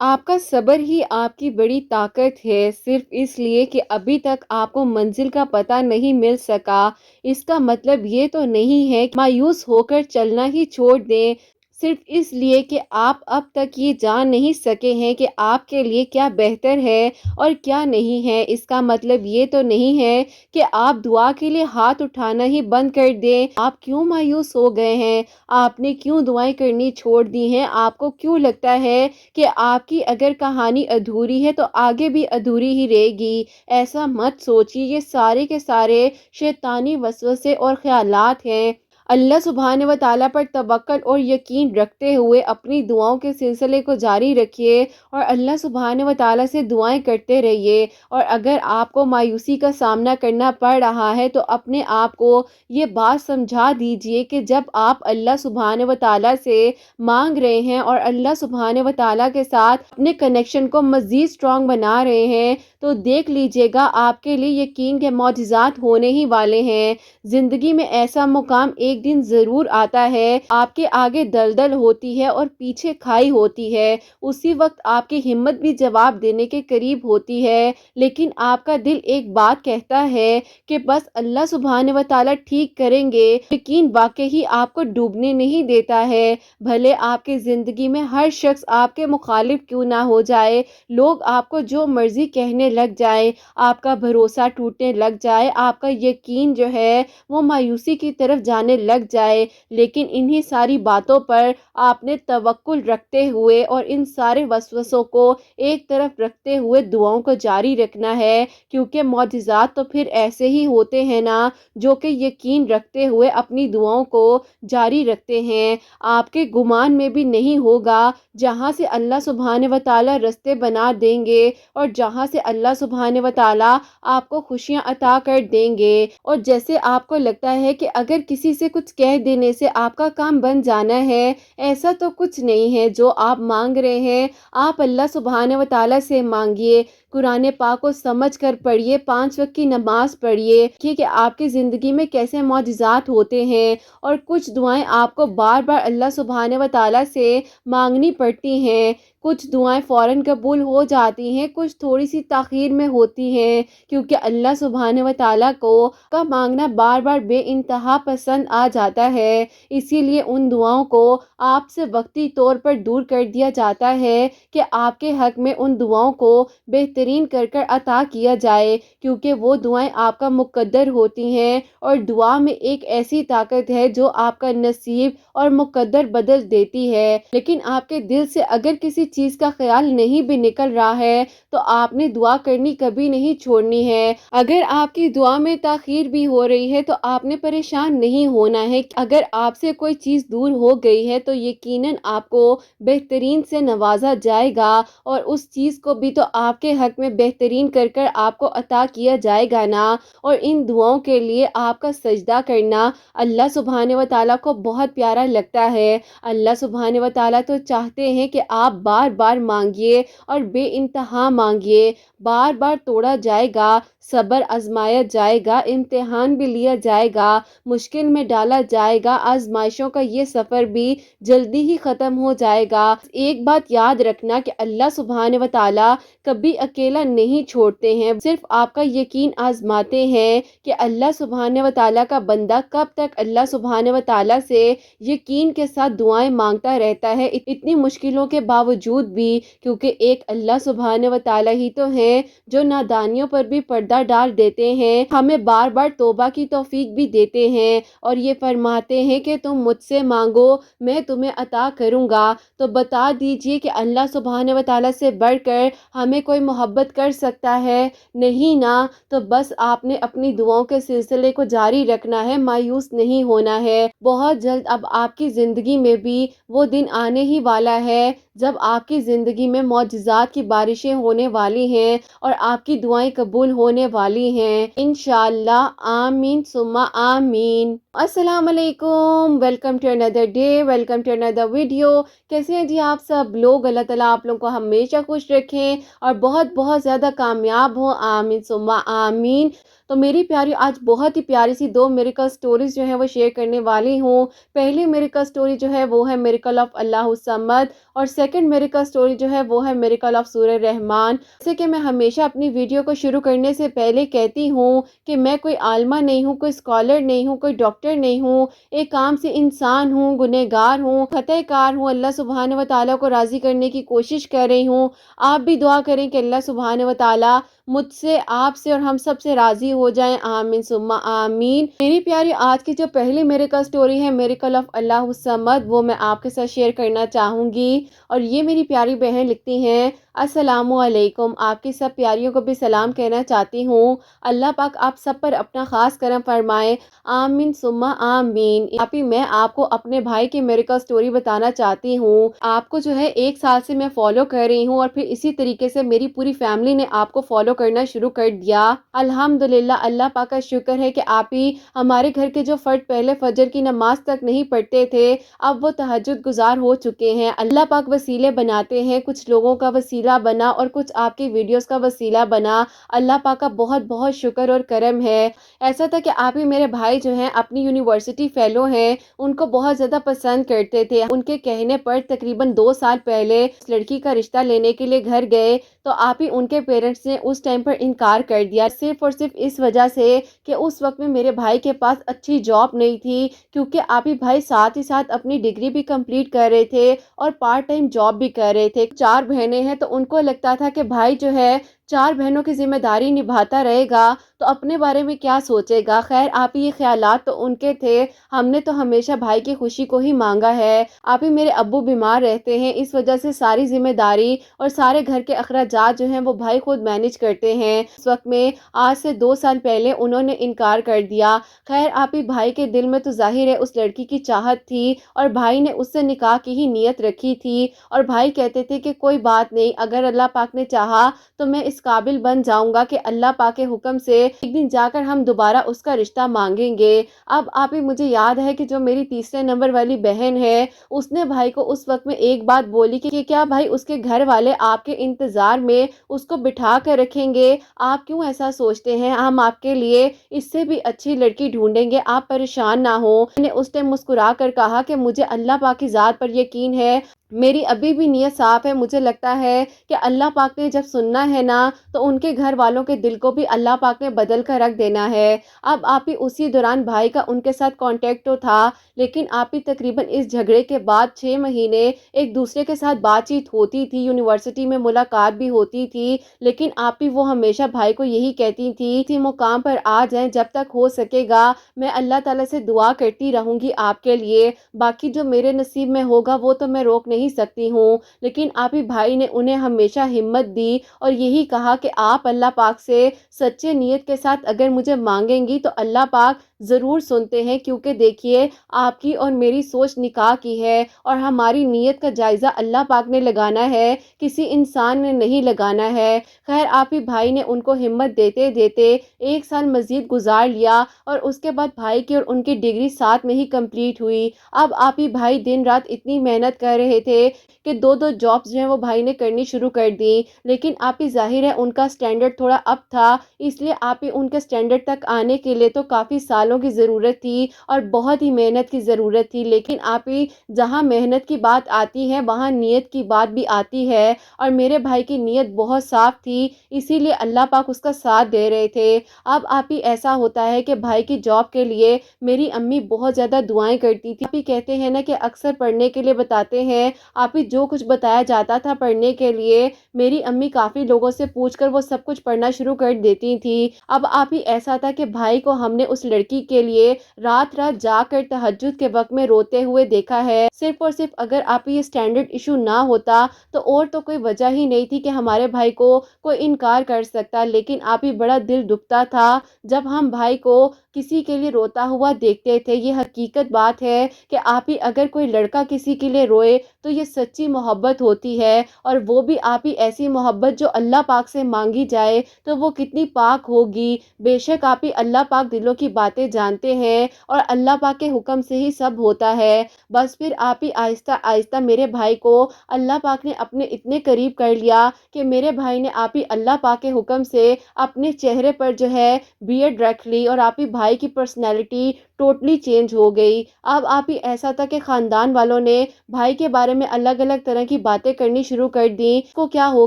آپ کا صبر ہی آپ کی بڑی طاقت ہے، صرف اس لیے کہ ابھی تک آپ کو منزل کا پتہ نہیں مل سکا۔ اس کا مطلب یہ تو نہیں ہے کہ مایوس ہو کر چلنا ہی چھوڑ دیں، صرف اس لیے کہ آپ اب تک یہ جان نہیں سکے ہیں کہ آپ کے لیے کیا بہتر ہے اور کیا نہیں ہے۔ اس کا مطلب یہ تو نہیں ہے کہ آپ دعا کے لیے ہاتھ اٹھانا ہی بند کر دیں۔ آپ کیوں مایوس ہو گئے ہیں؟ آپ نے کیوں دعائیں کرنی چھوڑ دی ہیں؟ آپ کو کیوں لگتا ہے کہ آپ کی اگر کہانی ادھوری ہے تو آگے بھی ادھوری ہی رہے گی؟ ایسا مت سوچیے، یہ سارے کے سارے شیطانی وسوسے اور خیالات ہیں۔ اللہ سبحانہ و تعالیٰ پر توکل اور یقین رکھتے ہوئے اپنی دعاؤں کے سلسلے کو جاری رکھیے اور اللہ سبحانہ و تعالیٰ سے دعائیں کرتے رہیے۔ اور اگر آپ کو مایوسی کا سامنا کرنا پڑ رہا ہے تو اپنے آپ کو یہ بات سمجھا دیجئے کہ جب آپ اللہ سبحانہ و تعالیٰ سے مانگ رہے ہیں اور اللہ سبحانہ و تعالیٰ کے ساتھ اپنے کنیکشن کو مزید سٹرونگ بنا رہے ہیں تو دیکھ لیجئے گا آپ کے لیے یقین کے معجزات ہونے ہی والے ہیں۔ زندگی میں ایسا مقام ایک دن ضرور آتا ہے، آپ کے آگے دلدل ہوتی ہے اور پیچھے کھائی ہوتی ہے، اسی وقت آپ کی ہمت بھی جواب دینے کے قریب ہوتی ہے، لیکن آپ کا دل ایک بات کہتا ہے کہ بس اللہ سبحانہ و تعالیٰ ٹھیک کریں گے۔ یقین واقعی آپ کو ڈوبنے نہیں دیتا ہے، بھلے آپ کی زندگی میں ہر شخص آپ کے مخالف کیوں نہ ہو جائے، لوگ آپ کو جو مرضی کہنے لگ جائیں، آپ کا بھروسہ ٹوٹنے لگ جائے، آپ کا یقین جو ہے وہ مایوسی کی طرف جانے لگ جائے، لیکن انہی ساری باتوں پر آپ نے توکل رکھتے ہوئے اور ان سارے وسوسوں کو ایک طرف رکھتے ہوئے دعاؤں کو جاری رکھنا ہے، کیونکہ معجزات تو پھر ایسے ہی ہوتے ہیں نا، جو کہ یقین رکھتے ہوئے اپنی دعاؤں کو جاری رکھتے ہیں۔ آپ کے گمان میں بھی نہیں ہوگا، جہاں سے اللہ سبحانہ و تعالیٰ رستے بنا دیں گے اور جہاں سے اللہ سبحانہ و تعالیٰ آپ کو خوشیاں عطا کر دیں گے، اور جیسے آپ کو لگتا ہے کہ اگر کسی سے کچھ کہہ دینے سے آپ کا کام بن جانا ہے، ایسا تو کچھ نہیں ہے۔ جو آپ مانگ رہے ہیں آپ اللہ سبحانہ و تعالیٰ سے مانگیے، قرآن پاک کو سمجھ کر پڑھیے، 5 وقت کی نماز پڑھیے کہ آپ کی زندگی میں کیسے معجزات ہوتے ہیں، اور کچھ دعائیں آپ کو بار بار اللہ سبحانہ و تعالیٰ سے مانگنی پڑتی ہیں۔ کچھ دعائیں فوراً قبول ہو جاتی ہیں، کچھ تھوڑی سی تاخیر میں ہوتی ہیں، کیونکہ اللہ سبحانہ و تعالیٰ کو کا مانگنا بار بار بے انتہا پسند آ جاتا ہے، اسی لیے ان دعاؤں کو آپ سے وقتی طور پر دور کر دیا جاتا ہے کہ آپ کے حق میں ان دعاؤں کو بہترین کر کر عطا کیا جائے، کیونکہ وہ دعائیں آپ کا مقدر ہوتی ہیں، اور دعا میں ایک ایسی طاقت ہے جو آپ کا نصیب اور مقدر بدل دیتی ہے۔ لیکن آپ کے دل سے اگر کسی چیز کا خیال نہیں بھی نکل رہا ہے تو آپ نے دعا کرنی کبھی نہیں چھوڑنی ہے۔ اگر آپ کی دعا میں تاخیر بھی ہو رہی ہے تو آپ نے پریشان نہیں ہونا ہے۔ اگر آپ سے کوئی چیز دور ہو گئی ہے تو یقیناً آپ کو بہترین سے نوازا جائے گا، اور اس چیز کو بھی تو آپ کے حق میں بہترین کر کر آپ کو عطا کیا جائے گا نا۔ اور ان دعاؤں کے لیے آپ کا سجدہ کرنا اللہ سبحانہ و تعالیٰ کو بہت پیارا لگتا ہے۔ اللہ سبحانہ و تعالیٰ تو چاہتے ہیں کہ آپ بار بار مانگیے اور بے انتہا مانگیے، بار بار توڑا جائے گا، صبر آزمایا جائے گا، امتحان بھی لیا جائے گا، مشکل میں ڈالا جائے گا، آزمائشوں کا یہ سفر بھی جلدی ہی ختم ہو جائے گا۔ ایک بات یاد رکھنا کہ اللہ سبحانہ و تعالیٰ کبھی اکیلا نہیں چھوڑتے ہیں، صرف آپ کا یقین آزماتے ہیں کہ اللہ سبحانہ و تعالیٰ کا بندہ کب تک اللہ سبحانہ و تعالیٰ سے یقین کے ساتھ دعائیں مانگتا رہتا ہے اتنی مشکلوں کے باوجود بھی، کیونکہ ایک اللہ سبحانہ و تعالیٰ ہی تو ہیں جو نادانیوں پر بھی پردہ ڈال دیتے ہیں، ہمیں بار بار توبہ کی توفیق بھی دیتے ہیں، اور یہ فرماتے ہیں کہ تم مجھ سے مانگو میں تمہیں عطا کروں گا۔ تو بتا دیجئے کہ اللہ سبحانہ و تعالیٰ سے بڑھ کر ہمیں کوئی محبت کر سکتا ہے؟ نہیں نا۔ تو بس آپ نے اپنی دعاؤں کے سلسلے کو جاری رکھنا ہے، مایوس نہیں ہونا ہے۔ بہت جلد اب آپ کی زندگی میں بھی وہ دن آنے ہی والا ہے جب آپ کی زندگی میں معجزات کی بارشیں ہونے والی ہیں اور آپ کی دعائیں قبول ہونے والی ہیں انشاءاللہ۔ آمین ثم آمین۔ السلام علیکم، ویلکم ٹو اندر ڈے، ویلکم ٹو اندر ویڈیو۔ کیسے ہیں جی آپ سب لوگ؟ اللہ تعالیٰ آپ لوگوں کو ہمیشہ خوش رکھیں اور بہت بہت زیادہ کامیاب ہوں، آمین ثم آمین۔ تو میری پیاری آج بہت ہی پیاری سی 2 میریکل سٹوریز جو ہیں وہ شیئر کرنے والی ہوں۔ پہلی میریکل سٹوری جو ہے وہ ہے میریکل آف اللہ الصمد، اور سیکنڈ میریکل سٹوری جو ہے وہ ہے میریکل آف سورہ رحمان۔ جیسے کہ میں ہمیشہ اپنی ویڈیو کو شروع کرنے سے پہلے کہتی ہوں کہ میں کوئی عالمہ نہیں ہوں، کوئی اسکالر نہیں ہوں، کوئی ڈاکٹر نہیں ہوں، ایک عام سی انسان ہوں، گنہگار ہوں، خطۂ کار ہوں، اللہ سبحانہ و تعالیٰ کو راضی کرنے کی کوشش کر رہی ہوں۔ آپ بھی دعا کریں کہ اللہ سبحانہ و تعالیٰ مجھ سے، آپ سے اور ہم سب سے راضی ہو جائیں، آمین ثم آمین۔ میری پیاری آج کی جو پہلی میریکل سٹوری ہے میریکل آف اللہ الصمد، وہ میں آپ کے ساتھ شیئر کرنا چاہوں گی، اور یہ میری پیاری بہن لکھتی ہیں، السلام علیکم، آپ کی سب پیاریوں کو بھی سلام کہنا چاہتی ہوں، اللہ پاک آپ سب پر اپنا خاص کرم فرمائے، آمین ثم آمین۔ میں آپ کو اپنے بھائی کی میریکل سٹوری بتانا چاہتی ہوں۔ آپ کو جو ہے 1 سال سے میں فالو کر رہی ہوں، اور پھر اسی طریقے سے میری پوری فیملی نے آپ کو فالو کرنا شروع کر دیا۔ الحمدللہ، اللہ پاک کا شکر ہے کہ آپ ہی ہمارے گھر کے جو فرد پہلے فجر کی نماز تک نہیں پڑھتے تھے، اب وہ تہجد گزار ہو چکے ہیں۔ اللہ پاک وسیلے بناتے ہیں، کچھ لوگوں کا وسیلہ بنا اور کچھ آپ کی ویڈیوز کا وسیلہ بنا۔ اللہ پاک کا بہت بہت شکر اور کرم ہے۔ ایسا تھا کہ آپ ہی میرے بھائی جو ہیں اپنی یونیورسٹی فیلو ہیں، ان کو بہت زیادہ پسند کرتے تھے۔ ان کے کہنے پر تقریباً 2 سال پہلے اس لڑکی کا رشتہ لینے کے لیے گھر گئے، تو آپ ہی ان کے پیرنٹس نے اس ٹائم پر انکار کر دیا، صرف اور صرف اس وجہ سے کہ اس وقت میں میرے بھائی کے پاس اچھی جاب نہیں تھی، کیونکہ آپ ہی بھائی ساتھ ہی ساتھ اپنی ڈگری بھی کمپلیٹ کر رہے تھے اور پارٹ ٹائم جاب بھی کر رہے تھے۔ 4 بہنیں ہیں، تو ان کو لگتا تھا کہ بھائی جو ہے 4 بہنوں کی ذمہ داری نبھاتا رہے گا تو اپنے بارے میں کیا سوچے گا۔ خیر، آپ ہی یہ خیالات تو ان کے تھے، ہم نے تو ہمیشہ بھائی کی خوشی کو ہی مانگا ہے۔ آپ ہی میرے ابو بیمار رہتے ہیں، اس وجہ سے ساری ذمہ داری اور سارے گھر کے اخراجات جو ہیں وہ بھائی خود مینج کرتے ہیں۔ اس وقت میں آج سے 2 سال پہلے انہوں نے انکار کر دیا۔ خیر، آپ ہی بھائی کے دل میں تو ظاہر ہے اس لڑکی کی چاہت تھی، اور بھائی نے اس سے نکاح کی ہی نیت رکھی تھی، اور بھائی کہتے تھے کہ کوئی بات نہیں، اگر اللہ پاک نے چاہا تو میں اس قابل بن جاؤں گا کہ اللہ پاک کے حکم سے ایک دن جا کر ہم دوبارہ اس کا رشتہ مانگیں گے۔ اب آپ ہی مجھے یاد ہے کہ جو میری تیسرے نمبر والی بہن ہے، اس نے بھائی کو اس وقت میں ایک بات بولی کہ کیا بھائی اس کے گھر والے آپ کے انتظار میں اس کو بٹھا کر رکھیں گے؟ آپ کیوں ایسا سوچتے ہیں؟ ہم آپ کے لیے اس سے بھی اچھی لڑکی ڈھونڈیں گے، آپ پریشان نہ ہوں۔ میں نے اس ٹائم مسکرا کر کہا کہ مجھے اللہ پاک کی ذات پر یقین ہے، میری ابھی بھی نیت صاف ہے، مجھے لگتا ہے کہ اللہ پاک نے جب سننا ہے نا تو ان کے گھر والوں کے دل کو بھی اللہ پاک نے بدل کر رکھ دینا ہے۔ اب آپ ہی اسی دوران بھائی کا ان کے ساتھ کانٹیکٹ تو تھا، لیکن آپ ہی تقریباً اس جھگڑے کے بعد 6 مہینے ایک دوسرے کے ساتھ بات چیت ہوتی تھی، یونیورسٹی میں ملاقات بھی ہوتی تھی، لیکن آپ ہی وہ ہمیشہ بھائی کو یہی کہتی تھی کہ مقام پر آ جائیں، جب تک ہو سکے گا میں اللہ تعالیٰ سے دعا کرتی رہوں گی آپ کے لیے، باقی جو میرے نصیب میں ہوگا وہ تو میں روک نہیں سکتی ہوں۔ لیکن آپ ہی بھائی نے انہیں ہمیشہ ہمت دی اور یہی کہا کہ آپ اللہ پاک سے سچے نیت کے ساتھ اگر مجھے مانگیں گی تو اللہ پاک ضرور سنتے ہیں، کیونکہ دیکھیے آپ کی اور میری سوچ نکاح کی ہے، اور ہماری نیت کا جائزہ اللہ پاک نے لگانا ہے، کسی انسان نے نہیں لگانا ہے۔ خیر، آپ ہی بھائی نے ان کو ہمت دیتے دیتے 1 سال مزید گزار لیا، اور اس کے بعد بھائی کی اور ان کی ڈگری ساتھ میں ہی کمپلیٹ ہوئی۔ اب آپ ہی بھائی دن رات اتنی محنت کر رہے تھے کہ 2 جابز جو ہیں وہ بھائی نے کرنی شروع کر دی، لیکن آپ ہی ظاہر ہے ان کا سٹینڈرڈ تھوڑا اپ تھا، اس لیے آپ ہی ان کے سٹینڈرڈ تک آنے کے لیے تو کافی سالوں کی ضرورت تھی اور بہت ہی محنت کی ضرورت تھی، لیکن آپ ہی جہاں محنت کی بات آتی ہے وہاں نیت کی بات بھی آتی ہے، اور میرے بھائی کی نیت بہت صاف تھی، اسی لیے اللہ پاک اس کا ساتھ دے رہے تھے۔ اب آپ ہی ایسا ہوتا ہے کہ بھائی کی جاب کے لیے میری امی بہت زیادہ دعائیں کرتی تھی۔ آپ ہی کہتے ہیں نا کہ اکثر پڑھنے کے لیے بتاتے ہیں، آپ ہی جو کچھ بتایا جاتا تھا پڑھنے کے لیے میری امی کافی لوگوں سے پوچھ کر وہ سب کچھ پڑھنا شروع کر دیتی تھی۔ اب آپ ہی ایسا تھا کہ بھائی کو ہم نے اس لڑکی کے لیے رات رات جا کر تہجد کے وقت میں روتے ہوئے دیکھا ہے، صرف اور صرف اگر آپ یہ سٹینڈرڈ ایشو نہ ہوتا تو اور تو کوئی وجہ ہی نہیں تھی کہ ہمارے بھائی کو کوئی انکار کر سکتا، لیکن آپ ہی بڑا دل دکھتا تھا جب ہم بھائی کو کسی کے لیے روتا ہوا دیکھتے تھے۔ یہ حقیقت بات ہے کہ آپ ہی اگر کوئی لڑکا کسی کے لیے روئے تو یہ سچی محبت ہوتی ہے، اور وہ بھی آپ ہی ایسی محبت جو اللہ پاک سے مانگی جائے تو وہ کتنی پاک ہوگی۔ بے شک آپ ہی اللہ پاک دلوں کی باتیں باتیں جانتے ہیں اور اللہ پاک کے حکم سے ہی سب ہوتا ہے۔ بس پھر آپ ہی آہستہ آہستہ میرے بھائی کو اللہ پاک نے اپنے اتنے قریب کر لیا کہ میرے بھائی نے آپ ہی اللہ پاک کے حکم سے اپنے چہرے پر جو ہے بیئرڈ رکھ لی اور آپ ہی بھائی کی پرسنالٹی ٹوٹلی چینج ہو گئی۔ اب آپ ہی ایسا تھا کہ خاندان والوں نے بھائی کے بارے میں الگ الگ طرح کی باتیں کرنی شروع کر دیں، اس کو کیا ہو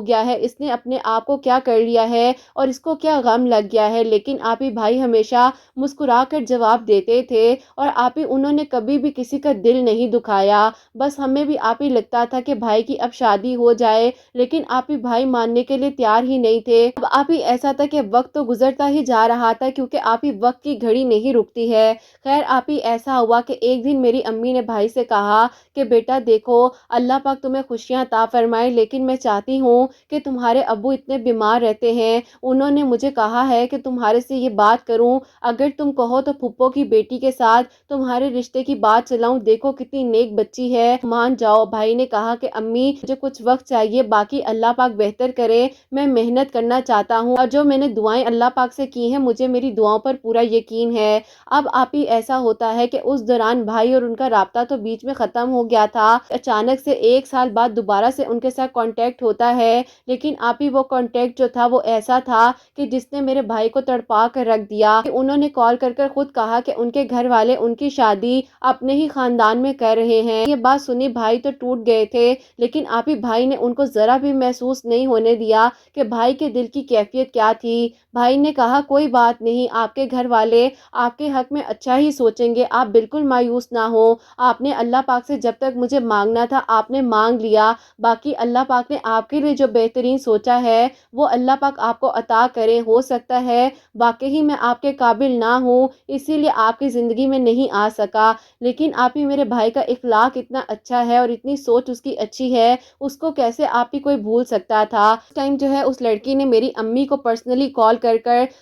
گیا ہے، اس نے اپنے آپ کو کیا کر لیا ہے اور اس کو کیا غم لگ گیا ہے۔ لیکن آپ ہی بھائی ہمیشہ مسکرا کر جواب دیتے تھے اور آپ ہی انہوں نے کبھی بھی کسی کا دل نہیں دکھایا۔ بس ہمیں بھی آپ ہی لگتا تھا کہ بھائی کی اب شادی ہو جائے، لیکن آپ ہی بھائی ماننے کے لیے تیار ہی نہیں تھے۔ اب آپ ہی ایسا تھا کہ وقت تو گزرتا ہی جا رہا تھا کیونکہ آپ ہی وقت کی گھڑی نہیں رکتی ہے۔ خیر آپ ہی ایسا ہوا کہ ایک دن میری امی نے بھائی سے کہا کہ بیٹا دیکھو اللہ پاک تمہیں خوشیاں عطا فرمائے، لیکن میں چاہتی ہوں کہ تمہارے ابو اتنے بیمار رہتے ہیں، انہوں نے مجھے کہا ہے کہ تمہارے سے یہ بات کروں، اگر تم کہو تو پھپھو کی بیٹی کے ساتھ تمہارے رشتے کی بات چلاؤں، دیکھو کتنی نیک بچی ہے، مان جاؤ۔ بھائی نے کہا کہ امی مجھے کچھ وقت چاہیے، باقی اللہ پاک بہتر کرے، میں محنت کرنا چاہتا ہوں اور جو میں نے دعائیں اللہ پاک سے کی ہیں مجھے میری دعاؤں پر پورا یقین ہے۔ اب آپ ہی ایسا ہوتا ہے کہ اس دوران بھائی اور ان کا رابطہ تو بیچ میں ختم ہو گیا تھا، اچانک سے 1 سال بعد دوبارہ سے ان کے ساتھ کانٹیکٹ ہوتا ہے، لیکن آپ ہی وہ کانٹیکٹ جو تھا وہ ایسا تھا کہ جس نے میرے بھائی کو تڑپا کر رکھ دیا۔ کہ انہوں نے کال کر خود کہا کہ ان کے گھر والے ان کی شادی اپنے ہی خاندان میں کر رہے ہیں۔ یہ بات سنی بھائی تو ٹوٹ گئے تھے، لیکن آپ ہی بھائی نے ان کو ذرا بھی محسوس نہیں ہونے دیا کہ بھائی کے دل کی کیفیت کیا تھی۔ بھائی نے کہا کوئی بات نہیں، آپ کے گھر والے آپ کے حق میں اچھا ہی سوچیں گے، آپ بالکل مایوس نہ ہو، آپ نے اللہ پاک سے جب تک مجھے مانگنا تھا آپ نے مانگ لیا، باقی اللہ پاک نے آپ کے لیے جو بہترین سوچا ہے وہ اللہ پاک آپ کو عطا کرے۔ ہو سکتا ہے واقعی میں آپ کے قابل نہ ہوں اسی لیے آپ کی زندگی میں نہیں آ سکا، لیکن آپ ہی میرے بھائی کا اخلاق اتنا اچھا ہے اور اتنی سوچ اس کی اچھی ہے، اس کو کیسے آپ ہی کوئی بھول سکتا تھا۔ اس ٹائم جو ہے اس لڑکی نے میری امی کو پرسنلی کال کر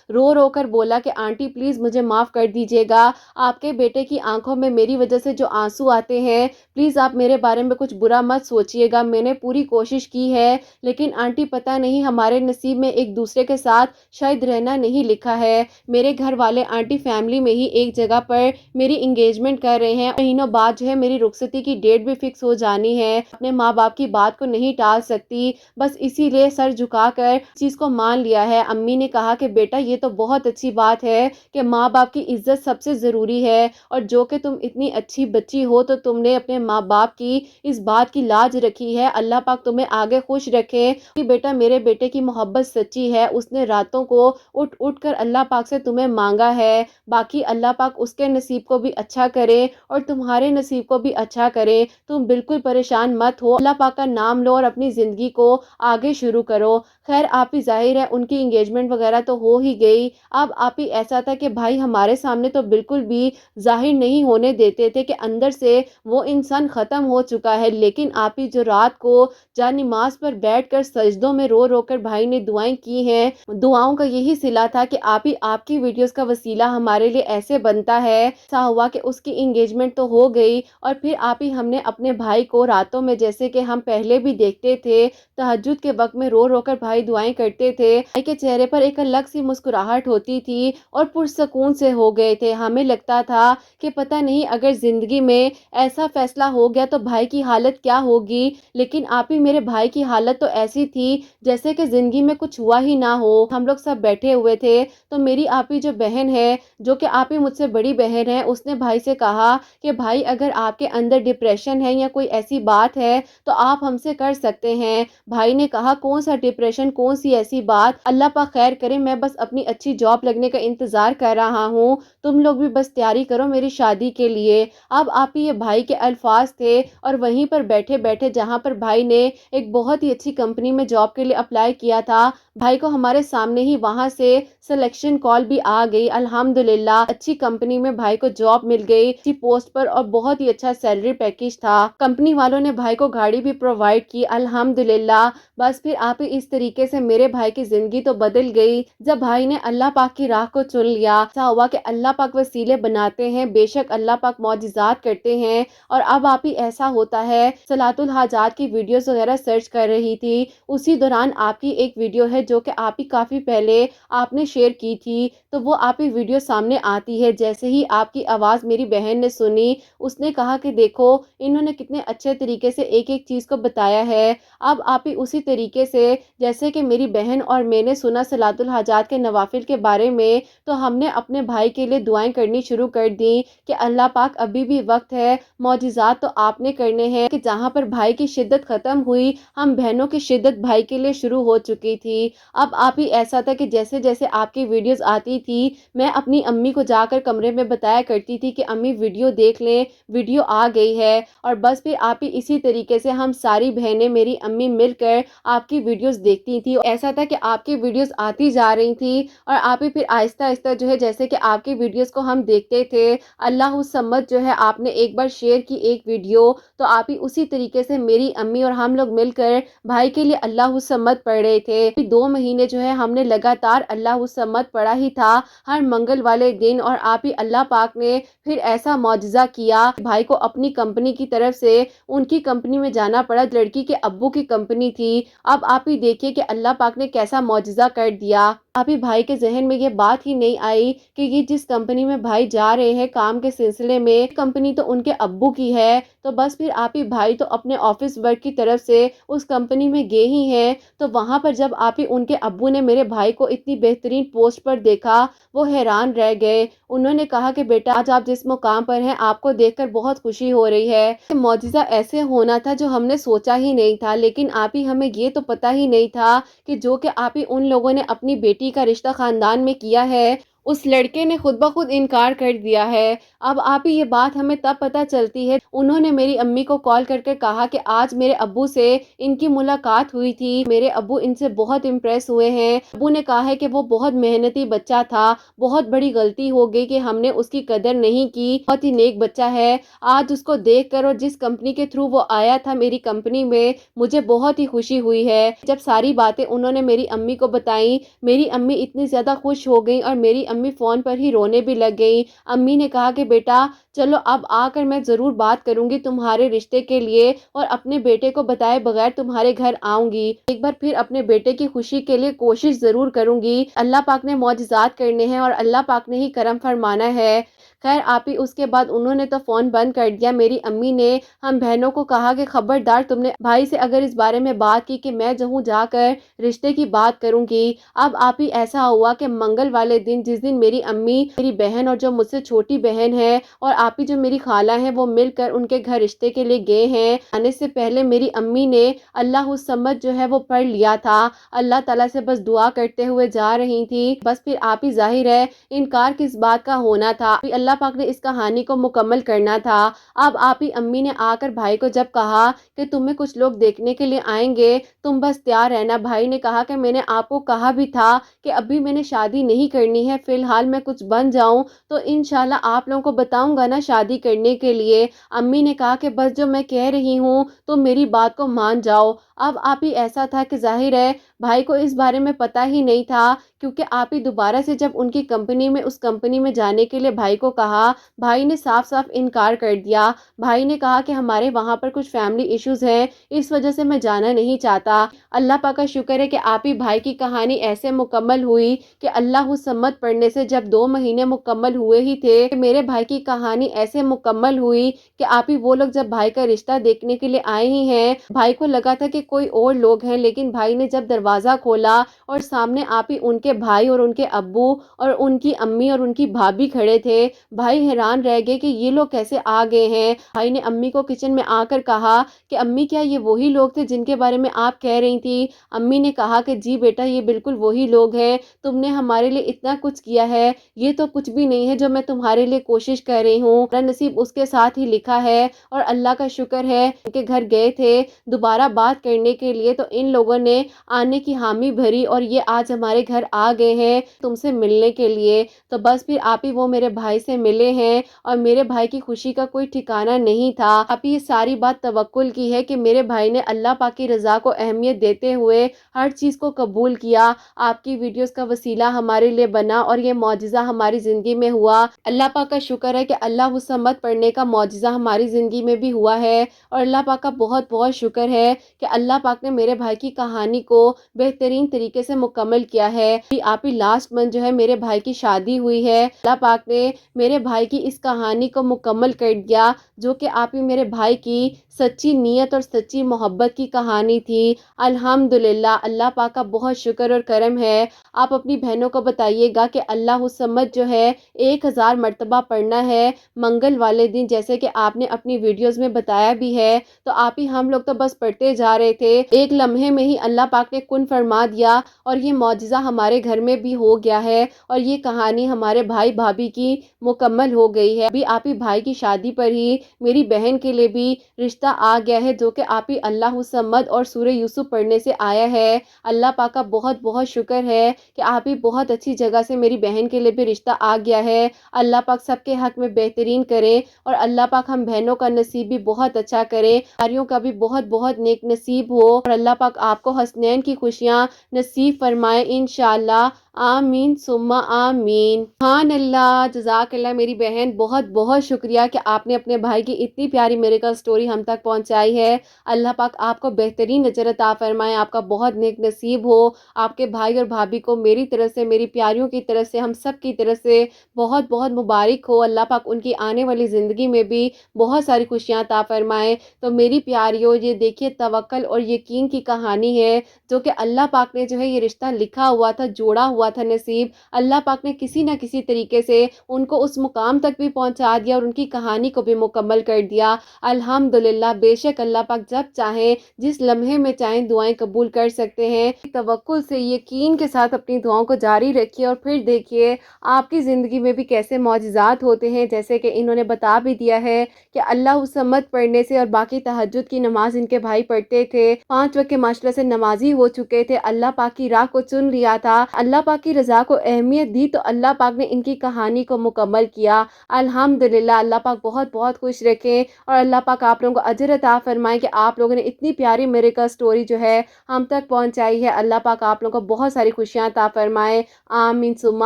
رو رو کر بولا کہ آنٹی پلیز مجھے معاف کر دیجیے گا، آپ کے بیٹے کی آنکھوں میں میری وجہ سے جو آنسو آتے ہیں پلیز آپ میرے بارے میں کچھ برا مت سوچیے گا، میں نے پوری کوشش کی ہے لیکن آنٹی پتہ نہیں ہمارے نصیب میں ایک دوسرے کے ساتھ شاید رہنا نہیں لکھا ہے۔ میرے گھر والے آنٹی فیملی میں ہی ایک جگہ پر میری انگیجمنٹ کر رہے ہیں، مہینوں بعد جو ہے میری رخصتی کی ڈیٹ بھی فکس ہو جانی ہے، اپنے ماں باپ کی بات کو نہیں ٹال سکتی، بس اسی لیے سر جھکا کر چیز کو مان لیا ہے۔ امی نے کہا کہ بیٹا یہ تو بہت اچھی بات ہے کہ ماں باپ کی عزت سب سے ضروری ہے، اور جو کہ تم اتنی اچھی بچی ہو تو تم نے اپنے ماں باپ کی اس بات کی لاج رکھی ہے، اللہ پاک تمہیں آگے خوش رکھے کہ بیٹا میرے بیٹے کی محبت سچی ہے، اس نے راتوں کو اٹھ اٹھ کر اللہ پاک سے تمہیں مانگا ہے، باقی اللہ پاک اس کے نصیب کو بھی اچھا کرے اور تمہارے نصیب کو بھی اچھا کرے، تم بالکل پریشان مت ہو، اللہ پاک کا نام لو اور اپنی زندگی کو آگے شروع کرو۔ خیر آپ ہی ظاہر ہے ان کی انگیجمنٹ وغیرہ تو ہو ہی گئی۔ اب آپ ہی ایسا تھا کہ بھائی ہمارے سامنے تو بالکل بھی ظاہر نہیں ہونے دیتے تھے کہ اندر سے وہ انسان ختم ہو چکا ہے، لیکن آپ ہی جو رات کو جا نماز پر بیٹھ کر سجدوں میں رو رو کر بھائی نے دعائیں کی ہیں، دعاؤں کا یہی صلہ تھا کہ آپ کی ویڈیوز کا وسیلہ ہمارے لیے ایسے بنتا ہے۔ ایسا ہوا کہ اس کی انگیجمنٹ تو ہو گئی اور پھر آپ ہی ہم نے اپنے بھائی کو راتوں میں جیسے کہ ہم پہلے بھی دیکھتے تھے تہجد کے وقت میں رو رو کر بھائی دعائیں کرتے تھے، بھائی کے چہرے پر ایک الگ سی مسکراہٹ ہوتی تھی اور پرسکون سے ہو گئے تھے۔ ہمیں لگتا تھا کہ پتہ نہیں اگر زندگی میں ایسا فیصلہ ہو گیا تو بھائی کی حالت کیا ہوگی، لیکن آپ ہی میرے بھائی کی حالت تو ایسی تھی جیسے کہ زندگی میں کچھ ہوا ہی نہ ہو۔ ہم لوگ سب بیٹھے ہوئے تھے تو میری آپ ہی جو بہن ہے جو کہ آپ ہی مجھ سے بڑی بہن ہے، اس نے بھائی سے کہا کہ بھائی اگر آپ کے اندر ڈپریشن ہے یا کوئی ایسی بات ہے تو آپ ہم سے کر سکتے ہیں۔ بھائی نے کہا کون سا ڈپریشن، کون سی ایسی بات، اللہ پاک خیر کرے، میں بس اپنی اچھی جاب لگنے کا انتظار کر رہا ہوں، تم لوگ بھی بس تیاری کرو میری شادی کے لیے۔ اب آپ ہی یہ بھائی کے الفاظ تھے اور وہیں پر بیٹھے بیٹھے جہاں پر بھائی نے ایک بہت ہی اچھی کمپنی میں جاب کے لیے اپلائی کیا تھا، بھائی کو ہمارے سامنے ہی وہاں سے سلیکشن کال بھی آ گئی، الحمدللہ اچھی کمپنی میں بھائی کو جاب مل گئی، اچھی پوسٹ پر اور بہت ہی اچھا سیلری پیکیج تھا، کمپنی والوں نے بھائی کو گاڑی بھی پرووائڈ کی الحمدللہ۔ بس پھر آپ ہی اس طریقے سے میرے بھائی کی زندگی تو بدل گئی جب بھائی نے اللہ پاک کی راہ کو چن لیا۔ ایسا ہوا کہ اللہ پاک وسیلے بناتے ہیں، بے شک اللہ پاک معجزات کرتے ہیں۔ اور اب آپ ہی ایسا ہوتا ہے، صلاۃ الحاجات کی ویڈیوز وغیرہ سرچ کر رہی تھی، اسی دوران آپ کی ایک ویڈیو ہے جو کہ آپ ہی کافی پہلے آپ نے شیئر کی تھی، تو وہ آپ ہی ویڈیو سامنے آتی ہے۔ جیسے ہی آپ کی آواز میری بہن نے سنی، اس نے کہا کہ دیکھو انہوں نے کتنے اچھے طریقے سے ایک ایک چیز کو بتایا ہے۔ اب آپ ہی اسی طریقے سے جیسے کہ میری بہن اور میں نے سنا صلاۃ الحاجات کے نوافل کے بارے میں، تو ہم نے اپنے بھائی کے لیے دعائیں کرنی شروع کر دیں کہ اللہ پاک ابھی بھی وقت ہے، معجزات تو آپ نے کرنے ہیں، کہ جہاں پر بھائی کی شدت ختم ہوئی، ہم بہنوں کی شدت بھائی کے لیے شروع ہو چکی تھی۔ اب آپ ہی ایسا تھا کہ جیسے جیسے آپ کی ویڈیوز آتی تھی، میں اپنی امی کو جا کر کمرے میں بتایا کرتی تھی کہ امی ویڈیو دیکھ لیں، ویڈیو آ گئی ہے۔ اور بس پھر آپ ہی اسی طریقے سے ہم ساری بہنیں، میری امی مل کر آپ کی ویڈیوز دیکھتی تھی۔ ایسا تھا کہ آپ کی ویڈیوز آتی جا رہی تھی اور آپ ہی پھر آہستہ آہستہ جو ہے جیسے کہ آپ کی ویڈیوز کو ہم دیکھتے تھے، اللہ الصمد جو ہے آپ نے ایک بار شیئر کی ایک ویڈیو، تو آپ ہی اسی طریقے سے میری امی اور ہم لوگ مل کر بھائی کے لیے اللہ الصمد پڑھ رہے تھے۔ 2 مہینے جو ہے ہم نے لگاتار اللہ الصمد پڑھا ہی تھا ہر منگل والے دن، اور آپ ہی اللہ پاک نے پھر ایسا معجزہ کیا، بھائی کو اپنی کمپنی کی طرف سے ان کی کمپنی میں جانا پڑا، لڑکی کے ابو کی کمپنی تھی۔ اب آپ ہی دیکھیے کہ اللہ پاک نے کیسا معجزہ کر دیا۔ ابھی بھائی کے ذہن میں یہ بات ہی نہیں آئی کہ یہ جس کمپنی میں بھائی جا رہے ہیں کام کے سلسلے میں، کمپنی تو ان کے ابو کی ہے، تو بس پھر آپ ہی بھائی تو اپنے آفس ورک کی طرف سے اس کمپنی میں گئے ہی ہیں۔ تو وہاں پر جب آپ ہی ان کے ابو نے میرے بھائی کو اتنی بہترین پوسٹ پر دیکھا، وہ حیران رہ گئے۔ انہوں نے کہا کہ بیٹا آج آپ جس مقام پر ہیں آپ کو دیکھ کر بہت خوشی ہو رہی ہے۔ معجزہ ایسے ہونا تھا جو ہم نے سوچا ہی نہیں تھا، لیکن آپ ہی ہمیں یہ تو پتا ہی نہیں تھا کہ جو کہ آپ ہی ان لوگوں نے اپنی بیٹی کا رشتہ خاندان میں کیا ہے، اس لڑکے نے خود بخود انکار کر دیا ہے۔ اب آپ ہی یہ بات ہمیں تب پتہ چلتی ہے، انہوں نے میری امی کو کال کر کے کہا کہ آج میرے ابو سے ان کی ملاقات ہوئی تھی، میرے ابو ان سے بہت امپریس ہوئے ہیں۔ ابو نے کہا ہے کہ وہ بہت محنتی بچہ تھا، بہت بڑی غلطی ہو گئی کہ ہم نے اس کی قدر نہیں کی، بہت ہی نیک بچہ ہے۔ آج اس کو دیکھ کر اور جس کمپنی کے تھرو وہ آیا تھا میری کمپنی میں، مجھے بہت ہی خوشی ہوئی ہے۔ جب ساری باتیں انہوں نے میری امی کو بتائیں، میری امی اتنی زیادہ خوش ہو گئی اور میری امی فون پر ہی رونے بھی لگ گئی۔ امی نے کہا کہ بیٹا چلو اب آ کر میں ضرور بات کروں گی تمہارے رشتے کے لیے، اور اپنے بیٹے کو بتائے بغیر تمہارے گھر آؤں گی، ایک بار پھر اپنے بیٹے کی خوشی کے لیے کوشش ضرور کروں گی۔ اللہ پاک نے معجزات کرنے ہیں اور اللہ پاک نے ہی کرم فرمانا ہے۔ خیر آپ ہی اس کے بعد انہوں نے تو فون بند کر دیا۔ میری امی نے ہم بہنوں کو کہا کہ خبردار تم نے بھائی سے اگر اس بارے میں بات کی کہ میں جہوں جا کر رشتے کی بات کروں گی۔ اب آپ ہی ایسا ہوا کہ منگل والے دن، جس دن میری امی، میری بہن اور جو مجھ سے چھوٹی بہن ہے اور آپ ہی جو میری خالہ ہیں وہ مل کر ان کے گھر رشتے کے لیے گئے ہیں، آنے سے پہلے میری امی نے اللہ الصمد جو ہے وہ پڑھ لیا تھا، اللہ تعالیٰ سے بس دعا کرتے ہوئے جا رہی تھی۔ بس پھر آپ ہی ظاہر ہے انکار کس بات کا ہونا تھا، اللہ پاک نے اس کہانی کو مکمل کرنا تھا۔ اب آپ ہی امی نے آ کر بھائی کو جب کہا کہ تمہیں کچھ لوگ دیکھنے کے لیے آئیں گے، تم بس تیار رہنا۔ بھائی نے کہا کہ میں نے آپ کو کہا بھی تھا کہ ابھی میں نے شادی نہیں کرنی ہے، فی الحال میں کچھ بن جاؤں تو انشاءاللہ آپ لوگوں کو بتاؤں گا نا شادی کرنے کے لیے۔ امی نے کہا کہ بس جو میں کہہ رہی ہوں تو میری بات کو مان جاؤ۔ اب آپ ہی ایسا تھا کہ ظاہر ہے بھائی کو اس بارے میں پتہ ہی نہیں تھا، کیونکہ آپ ہی دوبارہ سے جب ان کی کمپنی میں اس کمپنی میں جانے کے لیے بھائی کو کہا، بھائی نے صاف صاف انکار کر دیا۔ بھائی نے کہا کہ ہمارے وہاں پر کچھ فیملی ایشوز ہیں، اس وجہ سے میں جانا نہیں چاہتا۔ اللہ پاک کا شکر ہے کہ آپ ہی بھائی کی کہانی ایسے مکمل ہوئی کہ اللہ الصمد پڑھنے سے جب 2 مہینے مکمل ہوئے ہی تھے، میرے بھائی کی کہانی ایسے مکمل ہوئی کہ آپ ہی وہ لوگ جب بھائی کا رشتہ دیکھنے کے لیے آئے ہی ہیں، بھائی کو لگا تھا کہ کوئی اور لوگ ہیں، لیکن بھائی نے جب دروازہ کھولا اور سامنے آپ ہی ان کے بھائی اور ان کے ابو اور ان کی امی اور ان کی بھابھی کھڑے تھے، بھائی حیران رہ گئے کہ یہ لوگ کیسے آ گئے ہیں۔ بھائی نے امی کو کچن میں آ کر کہا کہ امی کیا یہ وہی لوگ تھے جن کے بارے میں آپ کہہ رہی تھی؟ امی نے کہا کہ جی بیٹا یہ بالکل وہی لوگ ہیں، تم نے ہمارے لیے اتنا کچھ کیا ہے، یہ تو کچھ بھی نہیں ہے جو میں تمہارے لیے کوشش کر رہی ہوں، میرا نصیب اس کے ساتھ ہی لکھا ہے۔ اور اللہ کا شکر ہے ان کے گھر گئے تھے دوبارہ بات کرنے کے لیے، تو ان لوگوں نے آنے کی حامی بھری اور یہ آج ہمارے گھر آ گئے ہیں تم سے ملنے کے لیے۔ تو بس پھر آپ ہی وہ میرے بھائی سے ملے ہیں اور میرے بھائی کی خوشی کا کوئی ٹھکانہ نہیں تھا۔ آپ یہ ساری بات توکل کی ہے کہ میرے بھائی نے اللہ پاک کی رضا کو اہمیت دیتے ہوئے ہر چیز کو قبول کیا۔ آپ کی ویڈیوز کا وسیلہ ہمارے لیے بنا اور یہ معجزہ ہماری زندگی میں ہوا۔ اللہ پاک کا شکر ہے کہ اللہ الصمد پڑھنے کا معجزہ ہماری زندگی میں بھی ہوا ہے، اور اللہ پاک کا بہت بہت شکر ہے کہ اللہ پاک نے میرے بھائی کی کہانی کو بہترین طریقے سے مکمل کیا ہے۔ آپ ہی لاسٹ منتھ جو ہے میرے بھائی کی شادی ہوئی ہے۔ اللہ پاک نے میرے بھائی کی اس کہانی کو مکمل کر دیا، جو کہ آپ ہی میرے بھائی کی سچی نیت اور سچی محبت کی کہانی تھی۔ الحمدللہ، اللہ پاک کا بہت شکر اور کرم ہے۔ آپ اپنی بہنوں کو بتائیے گا کہ اللہ الصمد جو ہے 1000 مرتبہ پڑھنا ہے منگل والے دن، جیسے کہ آپ نے اپنی ویڈیوز میں بتایا بھی ہے۔ تو آپ ہی ہم لوگ تو بس پڑھتے جا رہے تھے، ایک لمحے میں ہی اللہ پاک نے کن فرما دیا اور یہ معجزہ ہمارے گھر میں بھی ہو گیا ہے، اور یہ کہانی ہمارے بھائی بھابھی کی مکمل ہو گئی ہے۔ ابھی آپ ہی بھائی کی شادی پر ہی میری بہن کے لیے بھی رشتہ آ گیا ہے، جو کہ آپ ہی اللہ الصمد اور سورہ یوسف پڑھنے سے آیا ہے۔ اللہ پاک کا بہت بہت شکر ہے کہ آپ ہی بہت اچھی جگہ سے میری بہن کے لیے بھی رشتہ آ گیا ہے۔ اللہ پاک سب کے حق میں بہترین کرے، اور اللہ پاک ہم بہنوں کا نصیب بھی بہت اچھا کرے، ساریوں کا بھی بہت بہت نیک نصیب ہو، اور اللہ پاک آپ کو حسنین کی خوشیاں نصیب فرمائے انشاءاللہ۔ آمین ثم آمین۔ سبحان اللہ، جزاک اللہ میری بہن، بہت بہت شکریہ کہ آپ نے اپنے بھائی کی اتنی پیاری میریکل سٹوری ہم تک پہنچائی ہے۔ اللہ پاک آپ کو بہترین اجر عطا فرمائے، آپ کا بہت نیک نصیب ہو۔ آپ کے بھائی اور بھابھی کو میری طرف سے، میری پیاریوں کی طرف سے، ہم سب کی طرف سے بہت بہت مبارک ہو۔ اللہ پاک ان کی آنے والی زندگی میں بھی بہت ساری خوشیاں عطا فرمائے۔ تو میری پیاریوں، یہ دیکھیے توکل اور یقین کی کہانی ہے، جو کہ اللہ پاک نے جو ہے یہ رشتہ لکھا ہوا تھا، جوڑا ہوا تھا نصیب، اللہ پاک نے کسی نہ کسی طریقے سے ان کو اس مقام تک بھی پہنچا دیا اور ان کی کہانی کو بھی مکمل کر دیا۔ الحمدللہ، بے شک اللہ پاک جب چاہیں، جس لمحے میں چاہیں دعائیں قبول کر سکتے ہیں۔ توکل سے، یقین کے ساتھ اپنی دعاؤں کو جاری رکھیے، اور پھر دیکھیے آپ کی زندگی میں بھی کیسے معجزات ہوتے ہیں، جیسے کہ انہوں نے بتا بھی دیا ہے کہ اللہ الصمد پڑھنے سے اور باقی تہجد کی نماز ان کے بھائی پڑھتے تھے، 5 وقت کے ماشاءاللہ سے نمازی ہو چکے تھے، اللہ پاک کی راہ کو چن لیا تھا، اللہ پاک کی رضا کو اہمیت دی، تو اللہ پاک نے ان کی کہانی کو مکمل کیا۔ الحمدللہ، اللہ پاک بہت بہت خوش رکھیں، اور اللہ پاک آپ لوگوں کو اجر عطا فرمائے کہ آپ لوگوں نے اتنی پیاری میریکل سٹوری جو ہے ہم تک پہنچائی ہے۔ اللہ پاک آپ لوگوں کو بہت ساری خوشیاں عطا فرمائے، آمین ثم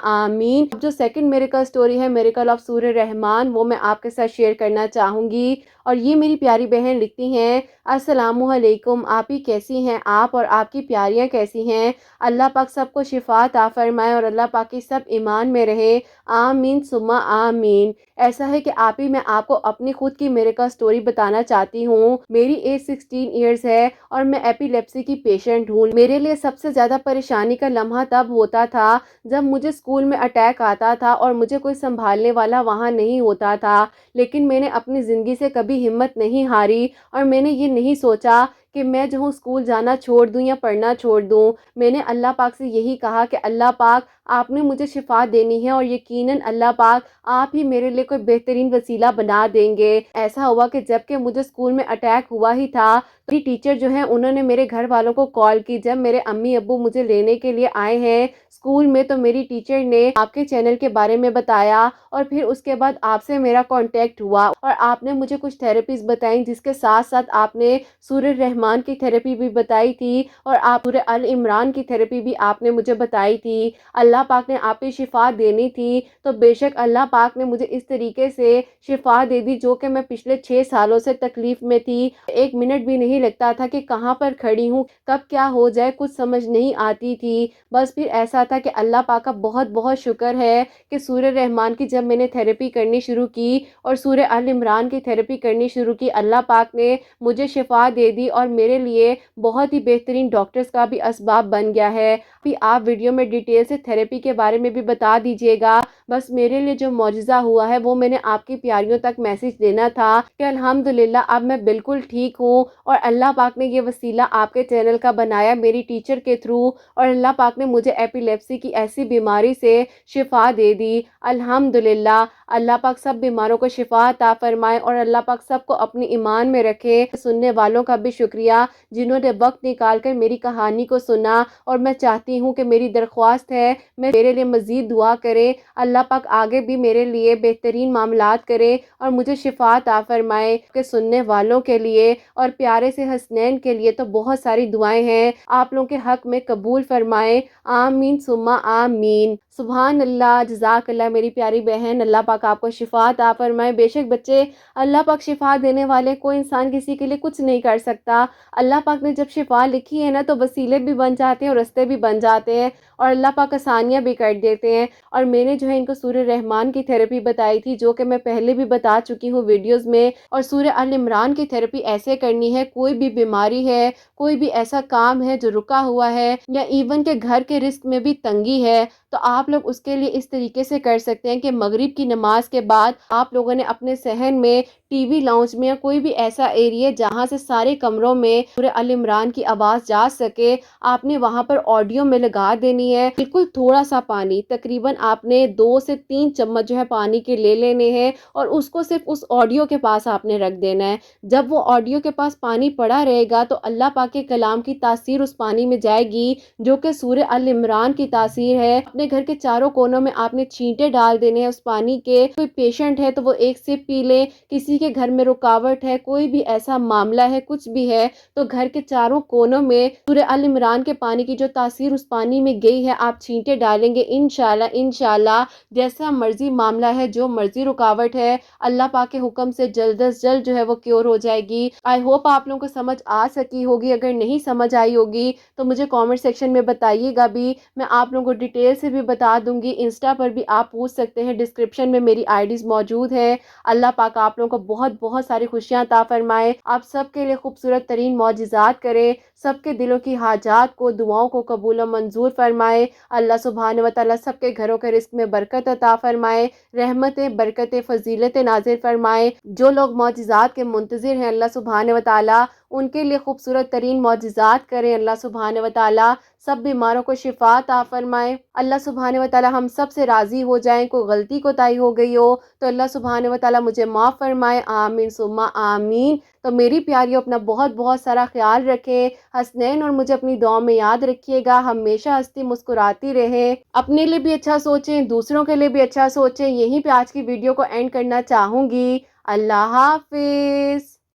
آمین۔ اب جو سیکنڈ میریکل سٹوری ہے، میریکل آف سورہ رحمان، وہ میں آپ کے ساتھ شیئر کرنا چاہوں گی، اور یہ میری پیاری بہن لکھتی ہیں، السلام علیکم، آپ ہی کیسی ہیں؟ آپ اور آپ کی پیاریاں کیسی ہیں؟ اللہ پاک سب کو شفا عطا فرمائے، اور اللہ پاک کی سب ایمان میں رہے، آمین ثم آمین۔ ایسا ہے کہ آپ ہی میں آپ کو اپنی خود کی میریکل سٹوری بتانا چاہتی ہوں۔ میری ایج 16 ایئرز ہے، اور میں ایپیلیپسی کی پیشنٹ ہوں۔ میرے لیے سب سے زیادہ پریشانی کا لمحہ تب ہوتا تھا جب مجھے اسکول میں اٹیک آتا تھا اور مجھے کوئی سنبھالنے والا وہاں نہیں ہوتا تھا، لیکن میں نے اپنی زندگی سے کبھی ہمت نہیں ہاری، اور میں نے یہ نہیں سوچا کہ میں جو ہوں اسکول جانا چھوڑ دوں یا پڑھنا چھوڑ دوں۔ میں نے اللہ پاک سے یہی کہا کہ اللہ پاک آپ نے مجھے شفا دینی ہے، اور یقیناً اللہ پاک آپ ہی میرے لیے کوئی بہترین وسیلہ بنا دیں گے۔ ایسا ہوا کہ جب کہ مجھے اسکول میں اٹیک ہوا ہی تھا، میری ٹیچر جو ہیں انہوں نے میرے گھر والوں کو کال کی، جب میرے امی ابو مجھے لینے کے لیے آئے ہیں اسکول میں، تو میری ٹیچر نے آپ کے چینل کے بارے میں بتایا، اور پھر اس کے بعد آپ سے میرا کانٹیکٹ ہوا، اور آپ نے مجھے کچھ تھراپیز بتائیں، جس کے ساتھ ساتھ آپ نے سورہ رحمان کی تھراپی بھی بتائی تھی، اور آپ سورہ آل عمران کی تھراپی بھی آپ نے مجھے بتائی تھی۔ اللہ پاک نے آپ کی شفا دینی تھی، تو بے شک اللہ پاک نے مجھے اس طریقے سے شفا دے دی، جو کہ میں پچھلے 6 سالوں سے تکلیف میں تھی۔ 1 منٹ بھی نہیں لگتا تھا کہ کہاں پر کھڑی ہوں، کب کیا ہو جائے، کچھ سمجھ نہیں آتی تھی۔ بس پھر ایسا تھا کہ اللہ پاک کا بہت بہت شکر ہے کہ سورہ رحمان کی جب میں نے تھراپی کرنی شروع کی اور سورہ آل عمران کی تھراپی کرنی شروع کی، اللہ پاک نے مجھے شفا دے دی، اور میرے لیے بہت ہی بہترین ڈاکٹرز کا بھی اسباب بن گیا ہے۔ بھی آپ ویڈیو میں ڈیٹیل سے تھراپی کے بارے میں بھی بتا دیجیے گا۔ بس میرے لیے جو معجزہ ہوا ہے وہ میں نے آپ کی پیاریوں تک میسج دینا تھا کہ الحمدللہ اب میں بالکل ٹھیک ہوں، اور اللہ پاک نے یہ وسیلہ آپ کے چینل کا بنایا میری ٹیچر کے تھرو، اور اللہ پاک نے مجھے ایپیلیپسی کی ایسی بیماری سے شفا دے دی۔ الحمدللہ، اللہ پاک سب بیماروں کو شفا عطا فرمائے، اور اللہ پاک سب کو اپنی ایمان میں رکھے۔ سننے والوں کا بھی شکریہ شکریہ جنہوں نے وقت نکال کر میری کہانی کو سنا، اور میں چاہتی ہوں کہ میری درخواست ہے میرے لیے مزید دعا کریں، اللہ پاک آگے بھی میرے لیے بہترین معاملات کرے اور مجھے شفا عطا فرمائے۔ کہ سننے والوں کے لیے اور پیارے سے حسنین کے لیے تو بہت ساری دعائیں ہیں، آپ لوگوں کے حق میں قبول فرمائے، آمین ثم آمین۔ سبحان اللہ، جزاک اللہ میری پیاری بہن، اللہ پاک آپ کو شفا عطا فرمائے۔ بے شک بچے، اللہ پاک شفا دینے والے، کوئی انسان کسی کے لیے کچھ نہیں کر سکتا۔ اللہ پاک نے جب شفا لکھی ہے نا تو وسیلے بھی بن جاتے ہیں اور رستے بھی بن جاتے ہیں، اور اللہ پاک آسانیاں بھی کر دیتے ہیں۔ اور میں نے جو ہے ان کو سورہ رحمان کی تھیراپی بتائی تھی، جو کہ میں پہلے بھی بتا چکی ہوں ویڈیوز میں، اور سورہ ال عمران کی تھیراپی ایسے کرنی ہے، کوئی بھی بیماری ہے، کوئی بھی ایسا کام ہے جو رکا ہوا ہے، یا ایون کہ گھر کے رزق میں بھی تنگی ہے، تو آپ لوگ اس کے لیے اس طریقے سے کر سکتے ہیں کہ مغرب کی نماز کے بعد آپ لوگوں نے اپنے صحن میں، ٹی وی لاؤنج میں، یا کوئی بھی ایسا ایریا جہاں سے سارے کمروں میں سورہ ال عمران کی آواز جا سکے، آپ نے وہاں پر آڈیو میں لگا دینی ہے۔ بالکل تھوڑا سا پانی، تقریباً آپ نے 2 سے 3 چمچ جو ہے پانی کے لے لینے ہیں، اور اس کو صرف اس آڈیو کے پاس آپ نے رکھ دینا ہے۔ جب وہ آڈیو کے پاس پانی پڑا رہے گا تو اللہ پاک کے کلام کی تاثیر اس پانی میں جائے گی، جو کہ سورہ ال عمران کی تاثیر ہے۔ اپنے گھر کے چاروں کونوں میں آپ نے چھینٹے ڈال دینے ہیں اس پانی کے۔ کوئی پیشنٹ ہے تو وہ ایک سپ پی لے، کسی کے گھر میں رکاوٹ ہے، کوئی بھی ایسا معاملہ ہے، کچھ بھی ہے، تو گھر کے چاروں کونوں میں سورہ ال عمران کے پانی کی جو تاثیر اس پانی میں گئی ہے، آپ چھینٹے ڈالیں گے، انشاءاللہ جیسا مرضی معاملہ ہے، جو مرضی رکاوٹ ہے، اللہ پاک کے حکم سے جلد از جلد جو ہے وہ کیور ہو جائے گی۔ آئی ہوپ آپ لوگوں کو سمجھ آ سکی ہوگی، اگر نہیں سمجھ آئی ہوگی تو مجھے کامنٹ سیکشن میں بتائیے گا بھی، میں آپ لوگوں کو ڈیٹیل سے بھی بتا دوں گی۔ انسٹا پر بھی آپ پوچھ سکتے ہیں، ڈسکرپشن میں میری آئی ڈیز موجود ہیں۔ اللہ پاک آپ لوگوں کو بہت بہت ساری خوشیاں عطا فرمائے، آپ سب کے لیے خوبصورت ترین معجزات کرے، سب کے دلوں کی حاجات کو، دعاؤں کو قبول و منظور فرمائے۔ اللہ سبحانہ و تعالیٰ سب کے گھروں کے رزق میں برکت عطا فرمائے، رحمتیں، برکتیں، فضیلتیں نازل فرمائے۔ جو لوگ معجزات کے منتظر ہیں، اللہ سبحانہ و تعالیٰ ان کے لیے خوبصورت ترین معجزات کریں۔ اللہ سبحانہ و تعالیٰ سب بیماروں کو شفا عطا فرمائے۔ اللہ سبحانہ و تعالیٰ ہم سب سے راضی ہو جائیں، کوئی غلطی کوتاہی ہو گئی ہو تو اللہ سبحانہ و تعالیٰ مجھے معاف فرمائے، آمین ثم آمین۔ تو میری پیاریوں، اپنا بہت بہت سارا خیال رکھیں، حسنین اور مجھے اپنی دعاؤں میں یاد رکھیے گا، ہمیشہ ہنستی مسکراتی رہیں، اپنے لیے بھی اچھا سوچیں، دوسروں کے لیے بھی اچھا سوچیں۔ یہیں پہ آج کی ویڈیو کو اینڈ کرنا چاہوں گی۔ اللہ حافظ۔